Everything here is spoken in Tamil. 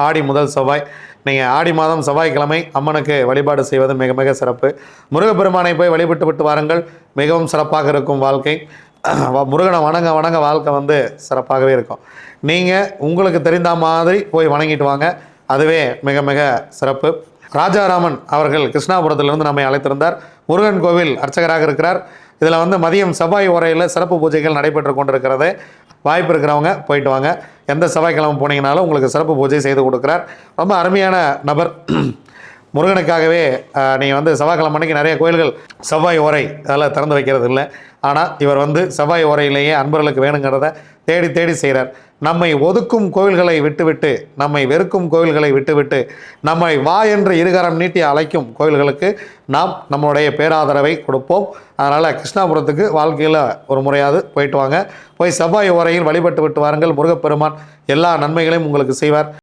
ஆடி முதல் செவ்வாய். நீங்கள் ஆடி மாதம் செவ்வாய்க்கிழமை அம்மனுக்கு வழிபாடு செய்வது மிக மிக சிறப்பு. முருகப்பெருமானை போய் வழிபட்டு விட்டு வாருங்கள், மிகவும் சிறப்பாக இருக்கும் வாழ்க்கை. முருகனை வணங்க வணங்க வாழ்க்கை சிறப்பாகவே இருக்கும். நீங்கள் உங்களுக்கு தெரிந்த மாதிரி போய் வணங்கிட்டு வாங்க, அதுவே மிக மிக சிறப்பு. ராஜாராமன் அவர்கள் கிருஷ்ணாபுரத்திலிருந்து நம்மை அழைத்திருந்தார். முருகன் கோவில் அர்ச்சகராக இருக்கிறார். இதில் மதியம் செவ்வாய் உரையில் சிறப்பு பூஜைகள் நடைபெற்று கொண்டிருக்கிறது. வாய்ப்பு இருக்கிறவங்க போயிட்டு வாங்க. எந்த செவ்வாய்க்கிழமை போனீங்கனாலும் உங்களுக்கு சிறப்பு பூஜை செய்து கொடுக்குறார். ரொம்ப அருமையான நபர். முருகனுக்காகவே நீங்கள் செவ்வாய்க்கிழமை அன்றைக்கி நிறைய கோயில்கள் செவ்வாய் ஓரை அதெல்லாம் திறந்து வைக்கிறது இல்லை. ஆனால் இவர் செவ்வாய் ஓரையிலேயே அன்பர்களுக்கு வேணுங்கிறத தேடி தேடி செய்கிறார். நம்மை ஒதுக்கும் கோவில்களை விட்டுவிட்டு, நம்மை வெறுக்கும் கோவில்களை விட்டுவிட்டு, நம்மை வா என்று இருகரம் நீட்டி அழைக்கும் கோவில்களுக்கு நாம் நம்மளுடைய பேராதரவை கொடுப்போம். அதனால் கிருஷ்ணாபுரத்துக்கு வாழ்க்கையில் ஒரு முறையாவது போயிட்டு வாங்க. போய் செவ்வாய் ஓரையில் வழிபட்டு விட்டு வாருங்கள். முருகப்பெருமான் எல்லா நன்மைகளையும் உங்களுக்கு செய்வார்.